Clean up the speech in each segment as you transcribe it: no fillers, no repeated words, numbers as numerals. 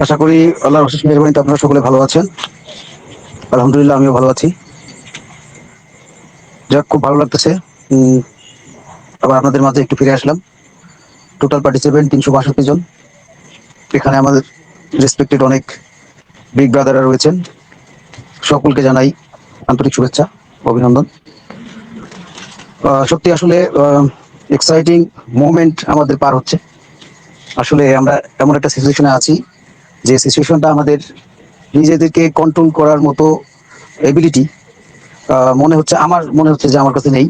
আশা করি আল্লাহর অশেষ মেহেরবানিতে আপনারা সকলে ভালো আছেন। আলহামদুলিল্লাহ, আমিও ভালো আছি। যাক, খুব ভালো লাগতেছে। উম, আবার আপনাদের মাঝে একটু ফিরে আসলাম। টোটাল পার্টিসিপেন্ট 362 জন। এখানে আমাদের রেসপেক্টেড অনেক বিগ ব্রাদাররা রয়েছেন। সকলকে জানাই আন্তরিক শুভেচ্ছা, অভিনন্দন। সত্যি আসলে এক্সাইটিং মোমেন্ট আমাদের পার হচ্ছে। আসলে আমরা এমন একটা সিচুয়েশনে আছি যে সিচুয়েশনটা আমাদের নিজেদেরকে কন্ট্রোল করার মতো এবিলিটি আমার মনে হচ্ছে যে আমার কাছে নেই।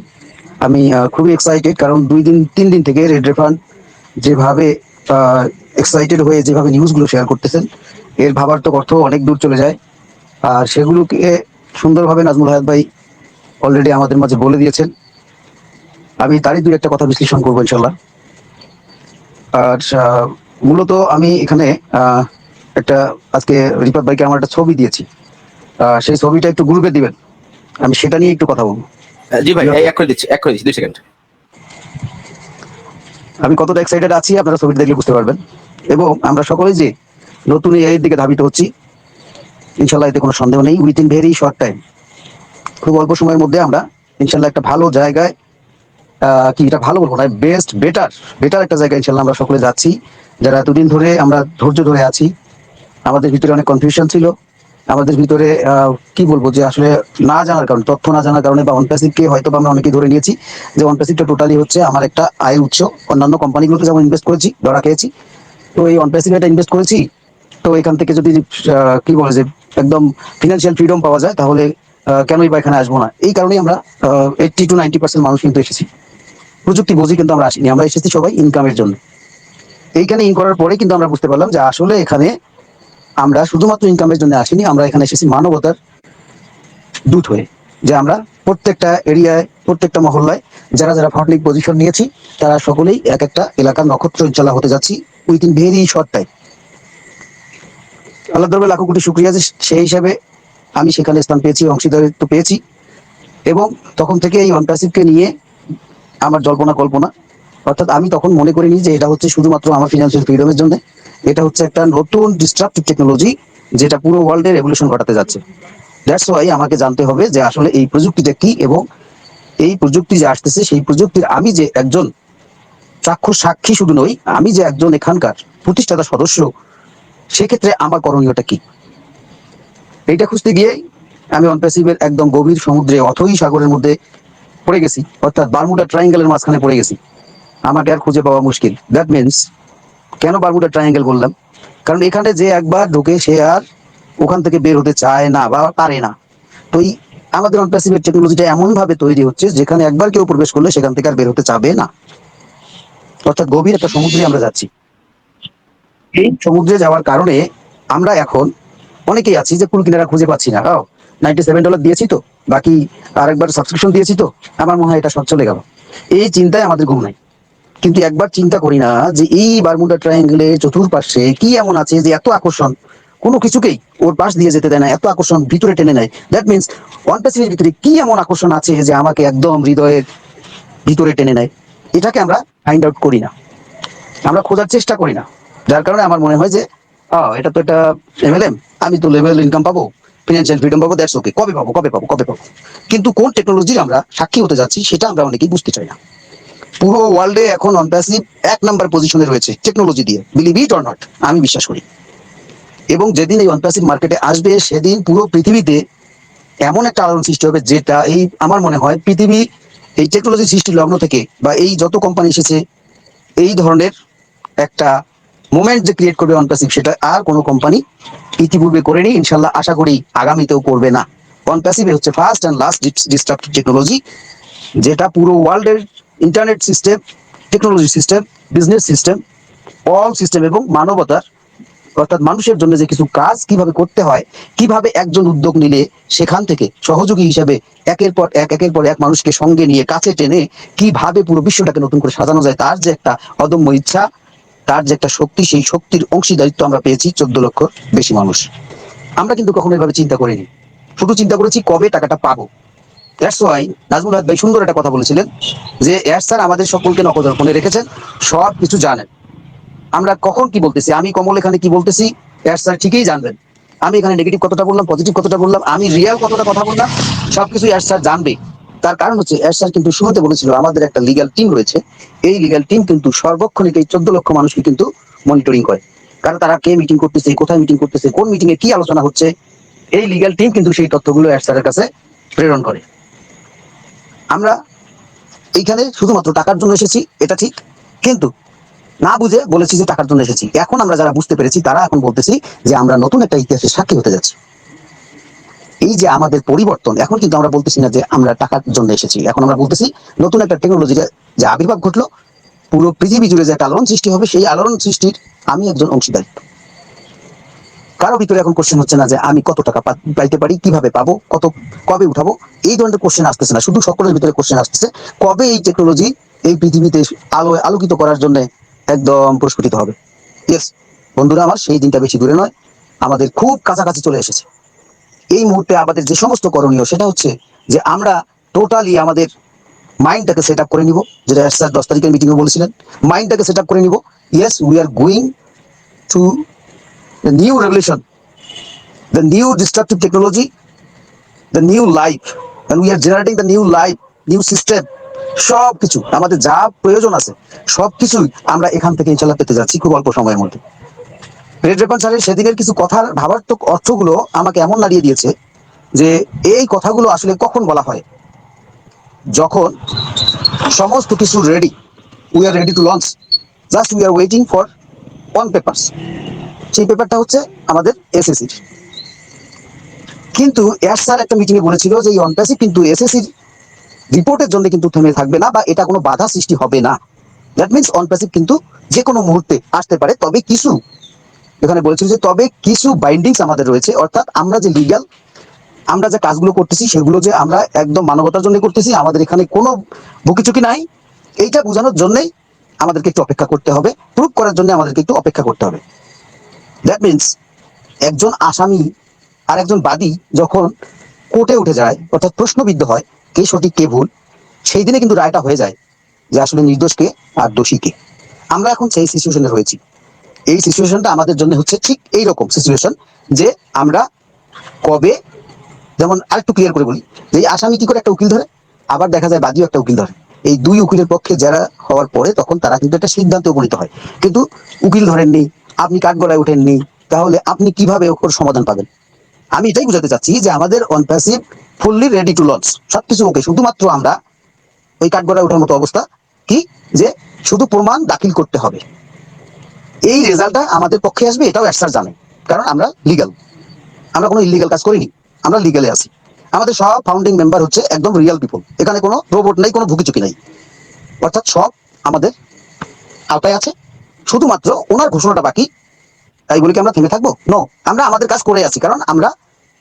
আমি খুবই এক্সাইটেড, কারণ 2 দিন 3 দিন থেকে রেড রেফান যেভাবে এক্সাইটেড হয়ে যেভাবে নিউজগুলো শেয়ার করতেছেন, এর ভাবার তো অর্থ অনেক দূর চলে যায়। আর সেগুলোকে সুন্দরভাবে নাজমুল হায়াত ভাই অলরেডি আমাদের মাঝে বলে দিয়েছেন। আমি তারই দুই একটা কথা বিশ্লেষণ করবো ইনশাল্লাহ। আর মূলত আমি এখানে একটা আজকে রিপাত ভাইকে আমার একটা ছবি দিয়েছি। সেই ছবিটা একটু গ্রুপে দিবেন, আমি সেটা নিয়ে একটু কথা বলবো। জি ভাই, এক করে দিচ্ছি 2 সেকেন্ড। আমি কতটা এক্সাইটেড আছি আপনারা ছবিটা দেখলে বুঝতে পারবেন। এবং আমরা সকলেই যে নতুন এই দিকে ধাবিত হচ্ছি, ইনশাল্লাহ এতে কোনো সন্দেহ নেই। উইথিন ভেরি শর্ট টাইম, খুব অল্প সময়ের মধ্যে আমরা ইনশাল্লাহ একটা ভালো জায়গায়, কি এটা ভালো বলবো না, বেস্ট বেটার বেটার একটা জায়গায় ইনশাল্লাহ আমরা সকলে যাচ্ছি। যারা এতদিন ধরে আমরা ধৈর্য ধরে আছি, আমাদের ভিতরে অনেক কনফিউশন ছিল, আমাদের ভিতরে কি বলবো যে আসলে না জানার কারণে, তথ্য না জানার কারণে বা অনপ্যাসিভকে হয়তো আমরা অনেকেই ধরে নিয়েছি যে অনপ্যাসিভটা টোটালি হচ্ছে আমার একটা আয়ের উৎস। অন্যান্য কোম্পানিগুলোতে যেমন ইনভেস্ট করেছি, ধরা খেয়েছি, তো এই অনপ্যাসিভে একটা ইনভেস্ট করেছি। তো এখান থেকে যদি কি বলে যে একদম ফিনান্সিয়াল ফ্রিডম পাওয়া যায়, তাহলে কেনই বা এখানে আসবো না। এই কারণেই আমরা 80 to 90% মানুষ কিন্তু এসেছি। প্রযুক্তি বুঝি কিন্তু আমরা আসিনি, আমরা এসেছি সবাই ইনকামের জন্য। এইখানে ইন করার পরে কিন্তু আমরা বুঝতে পারলাম যে আসলে এখানে আমরা শুধুমাত্র ইনকামের জন্য আসিনি, আমরা এখানে এসেছি মানবতার দূত হয়ে। যে আমরা প্রত্যেকটা এরিয়ায়, প্রত্যেকটা মহল্লায় যারা যারা ফ্রন্টলিং পজিশন নিয়েছি, তারা সকলেই এক একটা এলাকার নক্ষত্র ইনশাল্লাহ হতে যাচ্ছি উইথিন ভেরি শর্ট টাইম। আল্লাহ দরবারে লাখো কোটি শুক্রিয়া যে সেই হিসাবে আমি সেখানে স্থান পেয়েছি, অংশীদারিত্ব পেয়েছি। এবং তখন থেকে এই অনপ্যাসিভকে নিয়ে আমার জল্পনা কল্পনা, অর্থাৎ আমি তখন মনে করিনি যে এটা হচ্ছে শুধুমাত্র আমার ফিনান্সিয়াল ফ্রিডমের জন্য। এটা হচ্ছে একটা নতুন ডিস্ট্রাকটিভ টেকনোলজি, যেটা পুরো ওয়ার্ল্ডের রেভলিউশন ঘটাতে যাচ্ছে। দ্যাটস ওয়াই আমাকে জানতে হবে যে আসলে এই প্রযুক্তিটা কি, এবং এই প্রযুক্তি যে আসতেছে সেই প্রযুক্তির আমি যে একজন চাক্ষুষ সাক্ষী শুধু নই, আমি যে একজন এখানকার প্রতিষ্ঠাতা সদস্য, সেক্ষেত্রে আমার করণীয়টা কি। এইটা খুঁজতে গিয়ে আমি অনপ্যাসিভের একদম গভীর সমুদ্রে, অথই সাগরের মধ্যে পড়ে গেছি, অর্থাৎ বারমুডা ট্রায়াঙ্গেলের মাঝখানে পড়ে গেছি। আমাকে আর খুঁজে পাওয়া মুশকিল। দ্যাট মিনস, কেন বারমুডা ট্রায়াঙ্গেল বললাম, কারণ এখানে যে একবার ঢুকে সে আর ওখান থেকে বের হতে চায় না বা পারে না। তো এই আমাদের অনপ্যাসিভের টেকনোলজিটা এমনভাবে তৈরি হচ্ছে যেখানে একবার কেউ প্রবেশ করলে সেখান থেকে আর বের হতে চাবে না। অর্থাৎ গভীর একটা সমুদ্রে আমরা যাচ্ছি। এই সমুদ্রে যাওয়ার কারণে আমরা এখন অনেকেই আছি যে কুল কিনারা খুঁজে পাচ্ছি না। $97 দিয়েছি তো, বাকি আরেকবার সাবস্ক্রিপশন দিয়েছি তো, আমার মনে হয় এটা সব চলে গেল। এই চিন্তায় আমাদের ঘুম নাই। কিন্তু একবার চিন্তা করি না যে এই বারমুডা ট্রায়াঙ্গেলের চতুর্পাশে কি এমন আছে যে এত আকর্ষণ, কোনো কিছুকেই ওর পাশ দিয়ে যেতে দেয় না, এত আকর্ষণ ভিতরে টেনে নেয়। দ্যাট মিনস ওয়ানপ্যাসিভের ভিতরে কি এমন আকর্ষণ আছে যে আমাকে একদম হৃদয়ের ভিতরে টেনে নেয়। এটাকে আমরা ফাইন্ড আউট করি না, আমরা খোঁজার চেষ্টা করি না। যার কারণে আমার মনে হয় যে এটা তো একটা এমএলএম, আমি তো লেভেল ইনকাম পাবো, ফিনান্সিয়াল ফ্রিডম পাবো, দ্যাটস ওকে, কবে পাবো কবে পাবো কবে পাবো। কিন্তু কোন টেকনোলজির আমরা সাক্ষী হতে যাচ্ছি সেটা আমরা অনেকেই বুঝতে চাই না। পুরো ওয়ার্ল্ডে এখন অনপ্যাসিভ 1 নাম্বার পজিশনে রয়েছে টেকনোলজি দিয়ে, বিলিভ ইট অর নট, আমি বিশ্বাস করি। এবং যেদিন এই অনপ্যাসিভ মার্কেটে আসবে, সেদিন পুরো পৃথিবীতে এমন একটা আলোড়ন সৃষ্টি হবে, যেটা এই আমার মনে হয় পৃথিবী এই টেকনোলজি সৃষ্টির লগ্ন থেকে বা এই যত কোম্পানি এসেছে, এই ধরনের একটা মোমেন্ট যে ক্রিয়েট করবে অনপ্যাসিভ, সেটা আর কোনো কোম্পানি ইতিপূর্বে করেনি, ইনশাল্লাহ আশা করি আগামীতেও করবে না। অনপ্যাসিভ হচ্ছে ফার্স্ট অ্যান্ড লাস্ট ডিসট্রাকটিভ টেকনোলজি, যেটা পুরো ওয়ার্ল্ডের internet system, technology system, business system, all system এবং মানবতার, অর্থাৎ মানুষের জন্য যে কিছু কাজ কিভাবে করতে হয়, কিভাবে একজন উদ্যোগ নিলে সেখান থেকে সহযোগী হিসেবে একের পর এক মানুষকে সঙ্গে নিয়ে কাছে টেনে কিভাবে পুরো বিশ্বটাকে নতুন করে সাজানো যায়, তার যে একটা অদম্য ইচ্ছা, তার যে একটা শক্তি, সেই শক্তির অংশীদারিত্ব আমরা পেয়েছি 14 লক্ষ বেশি মানুষ। আমরা কিন্তু কখনো এভাবে চিন্তা করিনি, শুধু চিন্তা করেছি কবে টাকাটা পাবো। দ্যাটস ওয়াই নাজমুল হায়াত ভাই সুন্দর একটা কথা বলেছিলেন যে স্যার আমাদের সকলকে নজরপণে রেখেছেন, সব কিছু জানেন। আমরা কখন কি বলতেছি, আমি কমল এখানে কি বলতেছি স্যার ঠিকই জানবেন। আমি এখানে নেগেটিভ কতটা বললাম, পজিটিভ কতটা বললাম, আমি রিয়েল কতটা কথা বললাম, সবকিছু স্যার জানবে। তার কারণ হচ্ছে স্যার কিন্তু শুরুতে বলেছিল আমাদের একটা লিগ্যাল টিম রয়েছে, এই লিগ্যাল টিম কিন্তু সর্বক্ষণিক এই 14 লক্ষ মানুষকে কিন্তু মনিটরিং করে। কারণ তারা কে মিটিং করতেছে, কোথায় মিটিং করতেছে, কোন মিটিং এ কি আলোচনা হচ্ছে, এই লিগ্যাল টিম কিন্তু সেই তথ্যগুলো স্যারের কাছে প্রেরণ করে। আমরা এইখানে শুধুমাত্র টাকার জন্য এসেছি, এটা ঠিক, কিন্তু না বুঝে বলেছি যে টাকার জন্য এসেছি। এখন আমরা যারা বুঝতে পেরেছি তারা এখন বলতেছি যে আমরা নতুন একটা ইতিহাসের সাক্ষী হতে যাচ্ছি। এই যে আমাদের পরিবর্তন, এখন কিন্তু আমরা বলতেছি না যে আমরা টাকার জন্য এসেছি, এখন আমরা বলতেছি নতুন একটা টেকনোলজির যে আবির্ভাব ঘটলো, পুরো পৃথিবী জুড়ে যে একটা আলোড়ন সৃষ্টি হবে, সেই আলোড়ন সৃষ্টির আমি একজন অংশীদার। কারো ভিতরে এখন কোশ্চেন হচ্ছে না যে আমি কত টাকা পাইতে পারি, কিভাবে পাবো, কত কবে উঠাবো, এই ধরনের কোশ্চেন আসতেছে না। শুধু সকলের ভিতরে কোশ্চেন আসতেছে কবে এই টেকনোলজি এই পৃথিবীতে আলোকিত করার জন্য একদম প্রস্ফুটিত হবে। ইয়েস বন্ধুরা আমার, সেই দিনটা বেশি দূরে নয়, আমাদের খুব কাছাকাছি চলে এসেছে। এই মুহূর্তে আমাদের যে সমস্ত করণীয় সেটা হচ্ছে যে আমরা টোটালি আমাদের মাইন্ডটাকে সেট আপ করে নিব, যেটা স্যার 10 তারিখের মিটিংয়ে বলেছিলেন, মাইন্ডটাকে সেট আপ করে নিব। Yes, we are going two the new revolution, the new disruptive technology, the new life, and we are generating the new life, new system. সব কিছু আমাদের যা প্রয়োজন আছে সবকিছুই আমরা এখান থেকে ইনশাল্লাহ পেতে যাচ্ছি খুব অল্প সময়ের মধ্যে। রেড রেপন স্যারের সেদিনের কিছু কথার ভাবার্থক অর্থগুলো আমাকে এমন নাড়িয়ে দিয়েছে যে এই কথাগুলো আসলে কখন বলা হয়, যখন সমস্ত কিছু ready, we are ready to launch, just we are waiting for on papers. সেই পেপারটা হচ্ছে আমাদের এসএসসির। কিন্তু স্যার একটা মিটিংয়ে বলেছিল যে এই অনপ্যাসিভ কিন্তু এসএসসির রিপোর্টের জন্য কিন্তু থেমে থাকবে না, বা এটা কোনো বাধা সৃষ্টি হবে না। দ্যাট মিনস অনপ্যাসিভ কিন্তু যে কোনো মুহূর্তে আসতে পারে, তবে কিছু এখানে বলেছিল যে তবে কিছু বাইন্ডিংস আমাদের রয়েছে, অর্থাৎ আমরা যে লিগ্যাল আমরা যে কাজগুলো করতেছি সেগুলো যে আমরা একদম মানবতার জন্য করতেছি, আমাদের এখানে কোনো ভুকিচুকি নাই, এইটা বোঝানোর জন্যই আমাদেরকে একটু অপেক্ষা করতে হবে, প্রুভ করার জন্য আমাদেরকে একটু অপেক্ষা করতে হবে। দ্যাট মিনস একজন আসামি আর একজন বাদী যখন কোর্টে উঠে যায়, অর্থাৎ প্রশ্নবিদ্ধ হয় কে সঠিক কে ভুল, সেই দিনে কিন্তু রায়টা হয়ে যায় যে আসলে নির্দোষ কে আর দোষী কে। আমরা এখন সেই সিচুয়েশনে রয়েছি। এই সিচুয়েশনটা আমাদের জন্য হচ্ছে ঠিক এই রকম সিচুয়েশন যে আমরা কবে, যেমন আরেকটু ক্লিয়ার করে বলি, যে এই আসামি কি করে একটা উকিল ধরে, আবার দেখা যায় বাদীও একটা উকিল ধরে, এই দুই উকিলের পক্ষে যারা হওয়ার পরে তখন তারা কিন্তু একটা সিদ্ধান্তে উপনীত হয়। কিন্তু উকিল ধরেননি, আপনি কাঠগড়ায় ওঠেননি, তাহলে আপনি কিভাবে ওর সমাধান পাবেন? আমি এটাই বোঝাতে চাচ্ছি যে আমাদের on passive fully ready to launch, সবকিছু ওকে, শুধুমাত্র আমরা ওই কাঠগড়ায় ওঠার মতো অবস্থা কি, যে শুধু প্রমাণ দাখিল করতে হবে। এই রেজাল্টটা আমাদের পক্ষে আসবে, এটাও স্যার জানে, কারণ আমরা লিগ্যাল, আমরা কোনো ইলিগাল কাজ করিনি, আমরা লিগ্যালে আছি। আমাদের সব ফাউন্ডিং মেম্বার হচ্ছে একদম রিয়েল পিপল, এখানে কোনো রোবট নাই, কোনো ভুকিচুকি নাই, অর্থাৎ সব আমাদের আওতায় আছে। শুধুমাত্র ওনার ঘোষণাটা বাকি, তাই বলে কি আমরা থেমে থাকবো? নো, আমরা আমাদের কাজ করে আছি, কারণ আমরা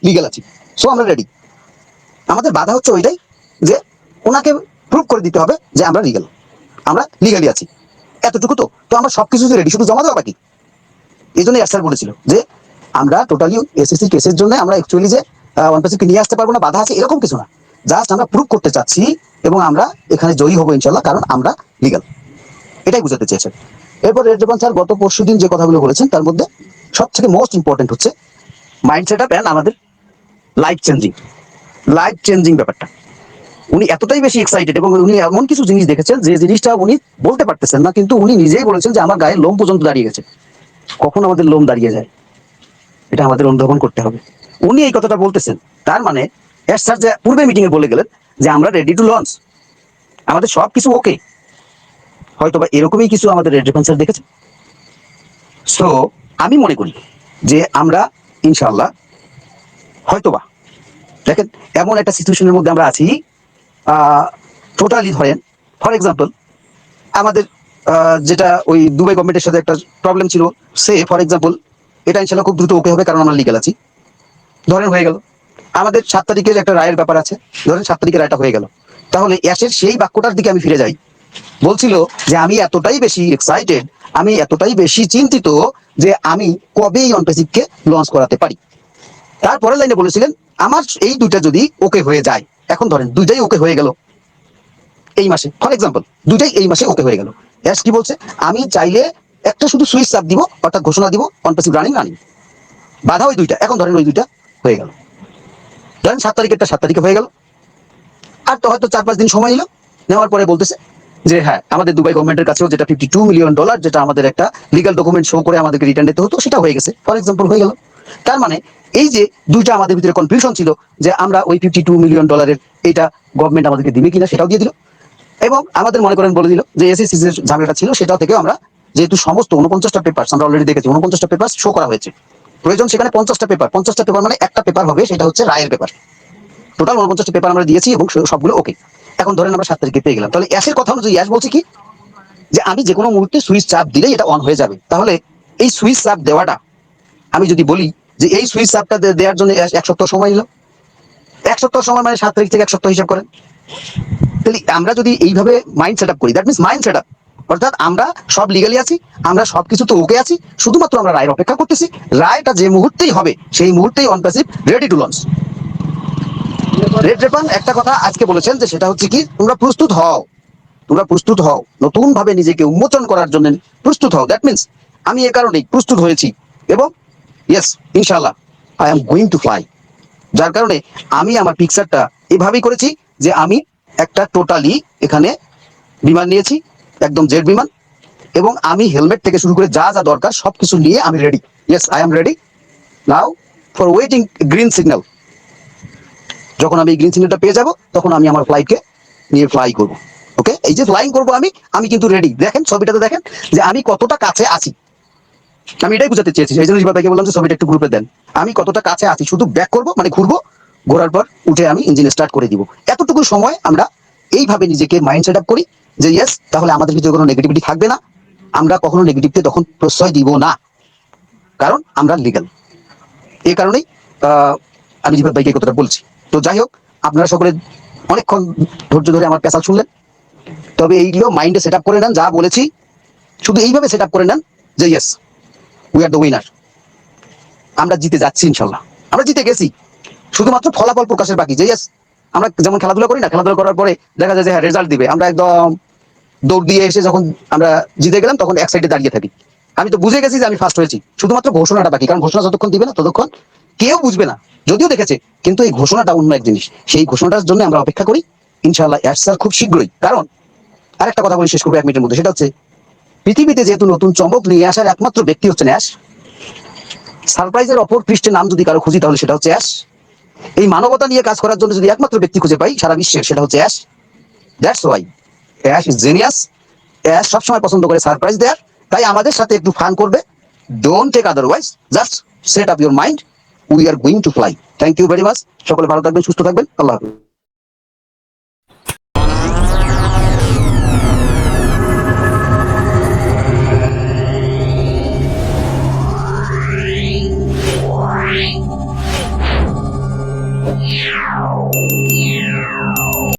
লিগ্যাল আছি, সো আমরা রেডি। আমাদের বাধা হচ্ছে ওইটাই যে ওনাকে প্রুভ করে দিতে হবে যে আমরা লিগ্যাল, আমরা লিগ্যালি আছি, এতটুকু। তো আমরা সবকিছু রেডি, শুধু জমা দেওয়া বাকি। এই জন্য স্যার বলেছিল যে আমরা টোটালি এসএসসি কেসের জন্য আমরা অ্যাকচুয়ালি যে ওয়ানপ্যাসিভকে নিয়ে আসতে পারবো না, বাধা আছে এরকম কিছু না, জাস্ট আমরা প্রুভ করতে চাচ্ছি এবং আমরা এখানে জয়ী হবো ইনশাল্লাহ, কারণ আমরা লিগ্যাল, এটাই বুঝাতে চেয়েছেন। এরপর রেড রেপন স্যার গত পরশুদিন যে কথাগুলো বলেছেন তার মধ্যে সব থেকে মোস্ট ইম্পর্টেন্ট হচ্ছে মাইন্ড সেট আপ অ্যান্ড আমাদের লাইফ চেঞ্জিং ব্যাপারটা। উনি এতটাই বেশি এক্সাইটেড এবং উনি এমন কিছু জিনিস দেখেছেন যে জিনিসটা উনি বলতে পারতেছেন না, কিন্তু উনি নিজেই বলেছেন যে আমার গায়ে লোম পর্যন্ত দাঁড়িয়ে গেছে। কখন আমাদের লোম দাঁড়িয়ে যায় এটা আমাদের অনুধাবন করতে হবে। উনি এই কথাটা বলতেছেন, তার মানে স্যার যে পূর্বে মিটিং এ বলে গেলেন যে আমরা রেডি টু লঞ্চ, আমাদের সব কিছু ওকে। হয়তোবা এরকমই কিছু আমাদের রেড রেপন স্যার দেখেছে। সো আমি মনে করি যে আমরা ইনশাআল্লাহ হয়তোবা, দেখেন এমন একটা সিচুয়েশনের মধ্যে আমরা আছি, টোটালি ধরেন ফর এক্সাম্পল আমাদের যেটা ওই দুবাই গভর্নমেন্টের সাথে একটা প্রবলেম ছিল, সে ফর এক্সাম্পল এটা ইনশাল্লাহ খুব দ্রুত ওকে হবে, কারণ আমরা লিগ্যাল আছি, ধরেন হয়ে গেল। আমাদের 7 তারিখের একটা রায়ের ব্যাপার আছে, ধরেন 7 তারিখের রায়টা হয়ে গেল, তাহলে অ্যাশের সেই বাক্যটার দিকে আমি ফিরে যাই। বলছিল যে আমি এতটাই বেশি এক্সাইটেড, আমি এতটাই বেশি চিন্তিত যে আমি কবে এই অনপ্যাসিভকে লঞ্চ করাতে পারি। তারপরের লাইনে বলেছিলেন আমার এই দুইটা যদি ওকে হয়ে যায়, এখন ধরেন দুইটাই ওকে হয়ে গেল এই মাসে, ফর এক্সাম্পল দুইটাই এই মাসে ওকে হয়ে গেল। অ্যাশ কি বলছে, আমি চাইলে একটা শুধু সুইচ চাপ দিব, অর্থাৎ ঘোষণা দিব অন প্যাসিভ রানিং রানিং, বাধা ওই দুইটা। এখন ধরেন ওই দুইটা হয়ে গেল, ধরেন 7 তারিখেরটা 7 তারিখে হয়ে গেল, আর তো হয়তো 4-5 দিন সময় নিল, নেওয়ার পরে বলতেছে যে হ্যাঁ আমাদের দুবাই গভর্নমেন্টের কাছেও যেটা $52 মিলিয়ন, যেটা আমাদের একটা লিগ্যাল ডকুমেন্ট শো করে আমাদেরকে রিটার্ন দিতে হতো, সেটা হয়ে গেছে, ফর এক্সাম্পল হয়ে গেল। তার মানে এই যে দুইটা আমাদের ভিতরে কনফিউশন ছিল যে আমরা ওই $52 মিলিয়ন এইটা গভর্নমেন্ট আমাদেরকে দিবে কিনা, সেটাও দিয়ে দিল। এবং আমাদের মনে করেন বলে দিল যে এসএসসি যে ঝামেলাটা ছিল সেটাও থেকে আমরা, যেহেতু সমস্ত 49টা পেপার আমরা অলরেডি দেখেছি, 49টা পেপার শো করা হয়েছে, প্রয়োজন সেখানে 50টা পেপার, 50টা পেপার মানে একটা পেপার হবে সেটা হচ্ছে রায়ের পেপার। টোটাল 49টা পেপার আমরা দিয়েছি এবং সবগুলো ওকে। এখন ধরেন আমরা 7 তারিখে পেয়ে গেলাম, তাহলে অ্যাশের কথা অনুযায়ী অ্যাশ বলছে কি যে আমি যে কোনো মুহূর্তে সুইচ চাপ দিলেই এটা অন হয়ে যাবে। তাহলে এই সুইচ চাপ দেওয়াটা, আমি যদি বলি যে এই সুইচ চাপটা দেওয়ার জন্য 1 সপ্তাহ সময় নিল, 1 সপ্তাহ সময় মানে 7 তারিখ থেকে 1 সপ্তাহ হিসাব করেন। তাহলে আমরা যদি এইভাবে মাইন্ড সেট আপ করি, that means mind set up, অর্থাৎ আমরা সব লিগালি আছি, আমরা সবকিছু তো ওকে আছি, শুধুমাত্র আমরা রায়ের অপেক্ষা করতেছি। রায়টা যে মুহূর্তেই হবে সেই মুহূর্তেই on passive ready to launch. Red রেপান একটা কথা আজকে বলেছেন যে সেটা হচ্ছে কি, তোমরা প্রস্তুত হও, তোমরা প্রস্তুত হও, নতুন ভাবে নিজেকে উন্মোচন করার জন্য প্রস্তুত হও। দ্যাট মিনস আমি এ কারণেই প্রস্তুত হয়েছি এবং ইয়েস ইনশাআল্লাহ I am going to fly. যার কারণে আমি আমার পিকচারটা এভাবেই করেছি যে আমি একটা টোটালি এখানে বিমান নিয়েছি, একদম জেট বিমান, এবং আমি হেলমেট থেকে শুরু করে যা যা দরকার সবকিছু নিয়ে আমি ready. Yes I am ready now for waiting green signal. যখন আমি গ্রিন সিগন্যালটা পেয়ে যাব তখন আমি আমার ফ্লাইটকে নিয়ে ফ্লাই করব। ওকে, এই যে ফ্লাইং করব আমি কিন্তু রেডি। দেখেন ছবিটাতে দেখেন যে আমি কতটা কাছে আছি, আমি এটাই বুঝাতে চেয়েছি। এই জন্য রিবা ভাইকে বললাম যে ছবিটা একটু গ্রুপে দেন। আমি কতটা কাছে আছি, শুধু ব্যাক করব মানে ঘুরবো, ঘোরার পর উঠে আমি ইঞ্জিন স্টার্ট করে দিব। এতটুকু সময় আমরা এইভাবে নিজেকে মাইন্ড সেট আপ করি যে ইয়েস, তাহলে আমাদের ভিতরে কোনো নেগেটিভিটি থাকবে না, আমরা কখনো নেগেটিভকে তখন প্রশ্রয় দিব না, কারণ আমরা লিগ্যাল। এই কারণেই আমি রিবা ভাইকে কথাটা বলছি। তো যাই হোক, আপনারা সকলে অনেকক্ষণ ধৈর্য ধরে আমার পেশাল শুনলেন, তবে এইগুলো মাইন্ডে সেট আপ করে নেন, যা বলেছি শুধু এইভাবে সেট আপ করে নেন যে yes we are the winner, আমরা জিতে যাচ্ছি ইনশাল্লাহ, আমরা জিতে গেছি, শুধুমাত্র ফলাফল প্রকাশের বাকি। যে ইয়েস আমরা যেমন খেলাধুলা করি না, খেলাধুলা করার পরে দেখা যায় যে হ্যাঁ রেজাল্ট দিবে, আমরা একদম দৌড় দিয়ে এসে যখন আমরা জিতে গেলাম তখন এক সাইডে দাঁড়িয়ে থাকি, আমি তো বুঝে গেছি যে আমি ফার্স্ট হয়েছি, শুধুমাত্র ঘোষণাটা বাকি। কারণ ঘোষণা যতক্ষণ দিবে না ততক্ষণ কেউ বুঝবে না, যদিও দেখেছে, কিন্তু এই ঘোষণাটা অন্য এক জিনিস, সেই ঘোষণাটার জন্য আমরা অপেক্ষা করি ইনশাআল্লাহ অ্যাশ স্যার খুব শীঘ্রই। কারণ আরেকটা কথা বলে শেষ করবো 1 মিনিটের মধ্যে, সেটা হচ্ছে পৃথিবীতে যেহেতু নতুন চমক নিয়ে আসার একমাত্র ব্যক্তি হচ্ছেন অ্যাশ, সারপ্রাইজের অপর পৃষ্ঠে নাম যদি কারো খুঁজি তাহলে সেটা হচ্ছে অ্যাশ। এই মানবতা নিয়ে কাজ করার জন্য যদি একমাত্র ব্যক্তি খুঁজে পাই সারা বিশ্বের, সেটা হচ্ছে ash. That's why ash is genius. Ash সবসময় পছন্দ করে সারপ্রাইজ দেয়ার, তাই আমাদের সাথে একটু ফান করবে, don't take otherwise, just set up your mind, we are going to fly. Thank you very much, সকলে ভালো থাকবেন, সুস্থ থাকবেন, আল্লাহ হাফেজ।